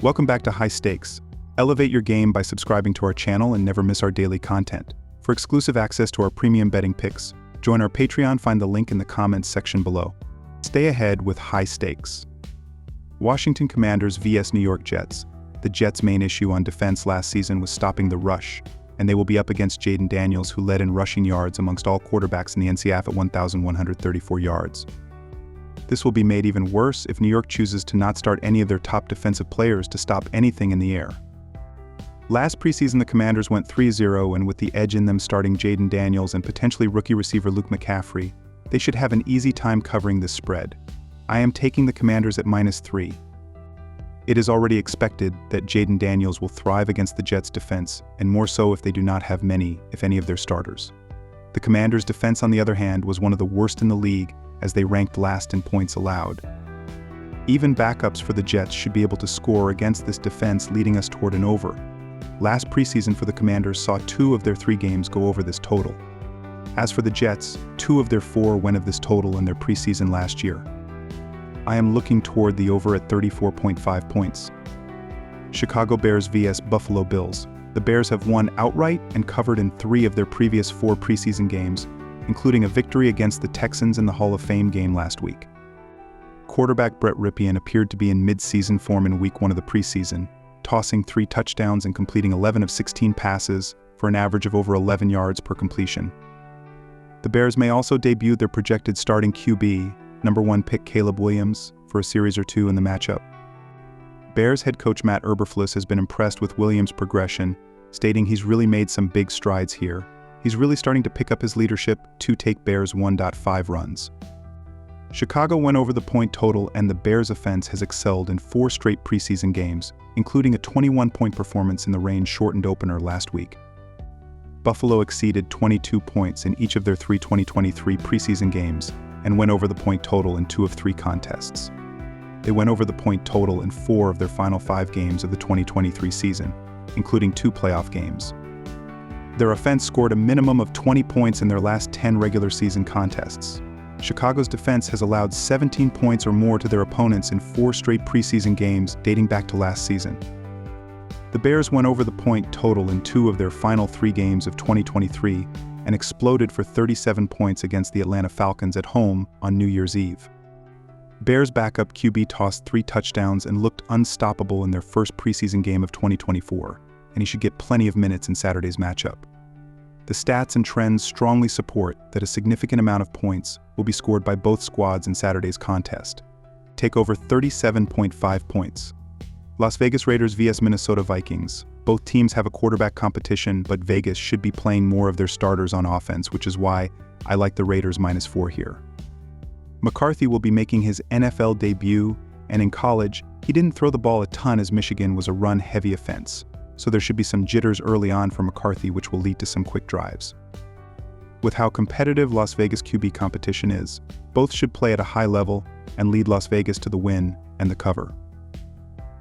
Welcome back to High Stakes. Elevate your game by subscribing to our channel and never miss our daily content. For exclusive access to our premium betting picks, join our Patreon, find the link in the comments section below. Stay ahead with High Stakes. Washington Commanders vs New York Jets. The Jets' main issue on defense last season was stopping the rush, and they will be up against Jaden Daniels, who led in rushing yards amongst all quarterbacks in the NCAA at 1,134 yards. This will be made even worse if New York chooses to not start any of their top defensive players to stop anything in the air. Last preseason, the Commanders went 3-0, and with the edge in them starting Jaden Daniels and potentially rookie receiver Luke McCaffrey, they should have an easy time covering this spread. I am taking the Commanders at -3. It is already expected that Jaden Daniels will thrive against the Jets' defense, and more so if they do not have many, if any, of their starters. The Commanders' defense, on the other hand, was one of the worst in the league, as they ranked last in points allowed. Even backups for the Jets should be able to score against this defense, leading us toward an over. Last preseason for the Commanders saw 2 of their 3 games go over this total. As for the Jets, 2 of their 4 went of this total in their preseason last year. I am looking toward the over at 34.5 points. Chicago Bears vs Buffalo Bills. The Bears have won outright and covered in 3 of their previous 4 preseason games, including a victory against the Texans in the Hall of Fame game last week. Quarterback Brett Rypien appeared to be in mid-season form in week 1 of the preseason, tossing 3 touchdowns and completing 11 of 16 passes for an average of over 11 yards per completion. The Bears may also debut their projected starting QB, number 1 pick Caleb Williams, for a series or 2 in the matchup. Bears head coach Matt Eberflus has been impressed with Williams' progression, stating he's really made some big strides here. He's really starting to pick up his leadership to take Bears 1.5 runs. Chicago went over the point total, and the Bears' offense has excelled in 4 straight preseason games, including a 21-point performance in the rain-shortened opener last week. Buffalo exceeded 22 points in each of their 3 2023 preseason games and went over the point total in 2 of 3 contests. They went over the point total in 4 of their final 5 games of the 2023 season, including 2 playoff games. Their offense scored a minimum of 20 points in their last 10 regular season contests. Chicago's defense has allowed 17 points or more to their opponents in 4 straight preseason games dating back to last season. The Bears went over the point total in 2 of their final 3 games of 2023 and exploded for 37 points against the Atlanta Falcons at home on New Year's Eve. Bears backup QB tossed 3 touchdowns and looked unstoppable in their first preseason game of 2024, and he should get plenty of minutes in Saturday's matchup. The stats and trends strongly support that a significant amount of points will be scored by both squads in Saturday's contest. Take over 37.5 points. Las Vegas Raiders vs Minnesota Vikings. Both teams have a quarterback competition, but Vegas should be playing more of their starters on offense, which is why I like the Raiders -4 here. McCarthy will be making his NFL debut, and in college, he didn't throw the ball a ton as Michigan was a run-heavy offense, so there should be some jitters early on for McCarthy, which will lead to some quick drives. With how competitive Las Vegas QB competition is, both should play at a high level and lead Las Vegas to the win and the cover.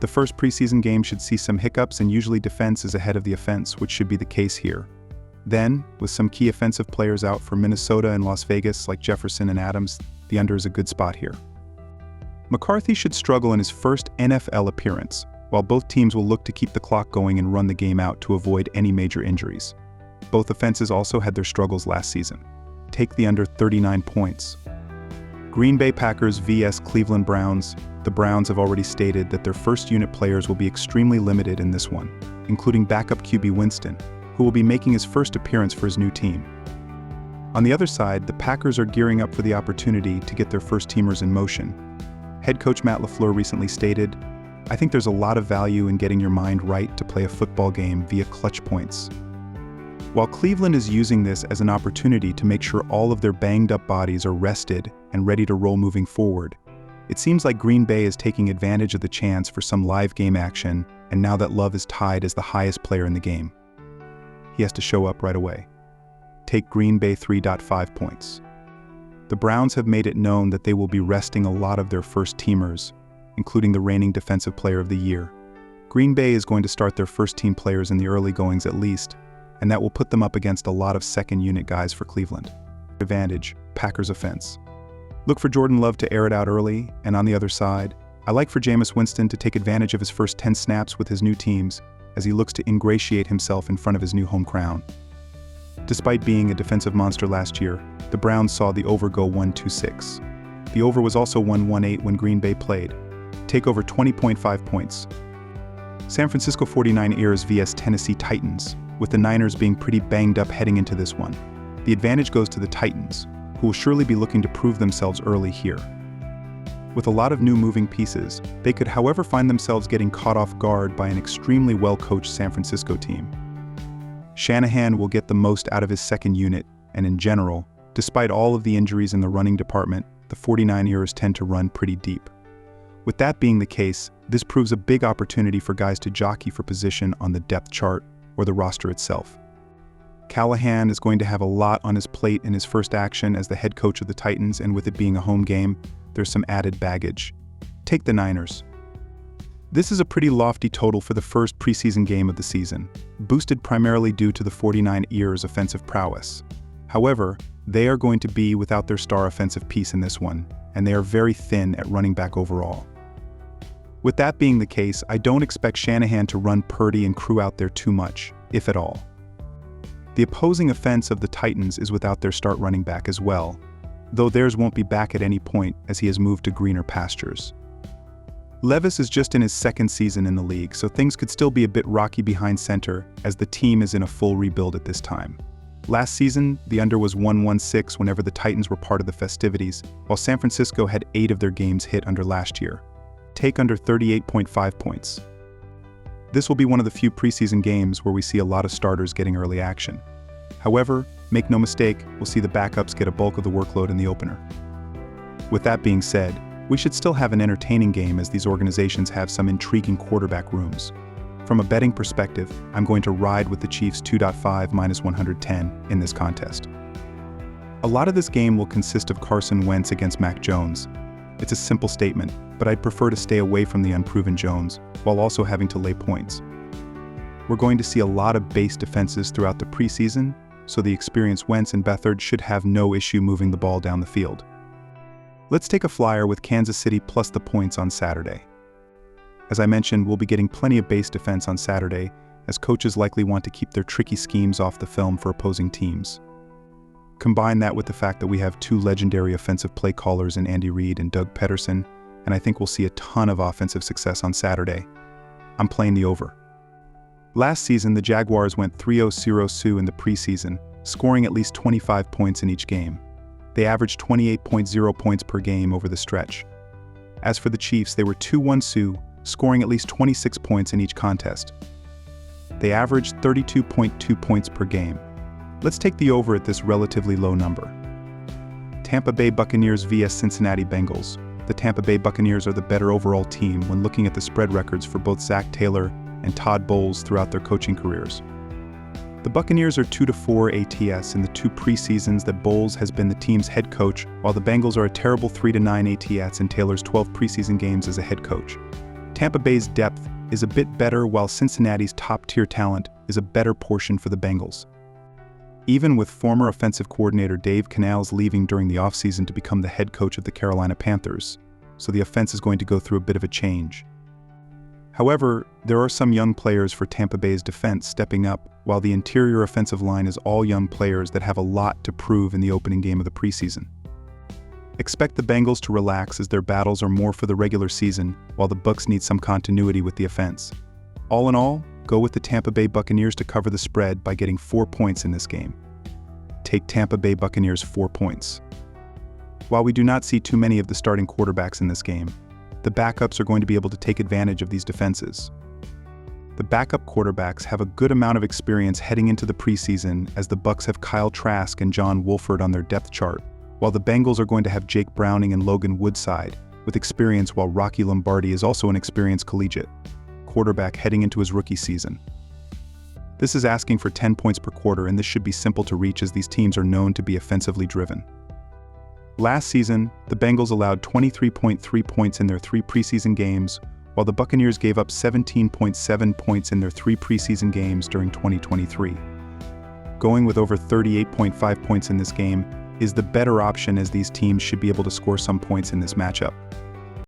The first preseason game should see some hiccups, and usually defense is ahead of the offense, which should be the case here. Then, with some key offensive players out for Minnesota and Las Vegas like Jefferson and Adams, the under is a good spot here. McCarthy should struggle in his first NFL appearance, while both teams will look to keep the clock going and run the game out to avoid any major injuries. Both offenses also had their struggles last season. Take the under 39 points. Green Bay Packers vs Cleveland Browns. The Browns have already stated that their first unit players will be extremely limited in this one, including backup QB Winston, who will be making his first appearance for his new team. On the other side, the Packers are gearing up for the opportunity to get their first teamers in motion. Head coach Matt LaFleur recently stated, "I think there's a lot of value in getting your mind right to play a football game via clutch points." While Cleveland is using this as an opportunity to make sure all of their banged-up bodies are rested and ready to roll moving forward, it seems like Green Bay is taking advantage of the chance for some live game action, and now that Love is tied as the highest player in the game, he has to show up right away. Take Green Bay 3.5 points. The Browns have made it known that they will be resting a lot of their first teamers, including the reigning Defensive Player of the Year. Green Bay is going to start their first team players in the early goings at least, and that will put them up against a lot of second unit guys for Cleveland. Advantage, Packers offense. Look for Jordan Love to air it out early, and on the other side, I like for Jameis Winston to take advantage of his first 10 snaps with his new teams as he looks to ingratiate himself in front of his new home crown. Despite being a defensive monster last year, the Browns saw the over go 126. The over was also 118 when Green Bay played. Take over 20.5 points. San Francisco 49ers vs Tennessee Titans, with the Niners being pretty banged up heading into this one. The advantage goes to the Titans, who will surely be looking to prove themselves early here. With a lot of new moving pieces, they could however find themselves getting caught off guard by an extremely well-coached San Francisco team. Shanahan will get the most out of his second unit, and in general, despite all of the injuries in the running department, the 49ers tend to run pretty deep. With that being the case, this proves a big opportunity for guys to jockey for position on the depth chart or the roster itself. Callahan is going to have a lot on his plate in his first action as the head coach of the Titans, and with it being a home game, there's some added baggage. Take the Niners. This is a pretty lofty total for the first preseason game of the season, boosted primarily due to the 49ers' offensive prowess. However, they are going to be without their star offensive piece in this one, and they are very thin at running back overall. With that being the case, I don't expect Shanahan to run Purdy and crew out there too much, if at all. The opposing offense of the Titans is without their start running back as well, though theirs won't be back at any point as he has moved to greener pastures. Levis is just in his second season in the league, so things could still be a bit rocky behind center as the team is in a full rebuild at this time. Last season, the under was 116 whenever the Titans were part of the festivities, while San Francisco had 8 of their games hit under last year. Take under 38.5 points. This will be one of the few preseason games where we see a lot of starters getting early action. However, make no mistake, we'll see the backups get a bulk of the workload in the opener. With that being said, we should still have an entertaining game as these organizations have some intriguing quarterback rooms. From a betting perspective, I'm going to ride with the Chiefs 2.5 minus 110 in this contest. A lot of this game will consist of Carson Wentz against Mac Jones. It's a simple statement, but I'd prefer to stay away from the unproven Jones while also having to lay points. We're going to see a lot of base defenses throughout the preseason, so the experienced Wentz and Beathard should have no issue moving the ball down the field. Let's take a flyer with Kansas City plus the points on Saturday. As I mentioned, we'll be getting plenty of base defense on Saturday, as coaches likely want to keep their tricky schemes off the film for opposing teams. Combine that with the fact that we have 2 legendary offensive play callers in Andy Reid and Doug Peterson, and I think we'll see a ton of offensive success on Saturday. I'm playing the over. Last season, the Jaguars went 3-0 in the preseason, scoring at least 25 points in each game. They averaged 28.0 points per game over the stretch. As for the Chiefs, they were 2-1, scoring at least 26 points in each contest. They averaged 32.2 points per game. Let's take the over at this relatively low number. Tampa Bay Buccaneers vs Cincinnati Bengals. The Tampa Bay Buccaneers are the better overall team when looking at the spread records for both Zach Taylor and Todd Bowles throughout their coaching careers. The Buccaneers are 2-4 ATS in the 2 preseasons that Bowles has been the team's head coach, while the Bengals are a terrible 3-9 ATS in Taylor's 12 preseason games as a head coach. Tampa Bay's depth is a bit better, while Cincinnati's top-tier talent is a better portion for the Bengals. Even with former offensive coordinator Dave Canales leaving during the offseason to become the head coach of the Carolina Panthers, so the offense is going to go through a bit of a change. However, there are some young players for Tampa Bay's defense stepping up, while the interior offensive line is all young players that have a lot to prove in the opening game of the preseason. Expect the Bengals to relax as their battles are more for the regular season, while the Bucs need some continuity with the offense. All in all, go with the Tampa Bay Buccaneers to cover the spread by getting 4 points in this game. Take Tampa Bay Buccaneers 4 points. While we do not see too many of the starting quarterbacks in this game, the backups are going to be able to take advantage of these defenses. The backup quarterbacks have a good amount of experience heading into the preseason, as the Bucs have Kyle Trask and John Wolford on their depth chart, while the Bengals are going to have Jake Browning and Logan Woodside with experience, while Rocky Lombardi is also an experienced collegiate quarterback heading into his rookie season. This is asking for 10 points per quarter, and this should be simple to reach as these teams are known to be offensively driven. Last season, the Bengals allowed 23.3 points in their 3 preseason games, while the Buccaneers gave up 17.7 points in their 3 preseason games during 2023. Going with over 38.5 points in this game is the better option, as these teams should be able to score some points in this matchup.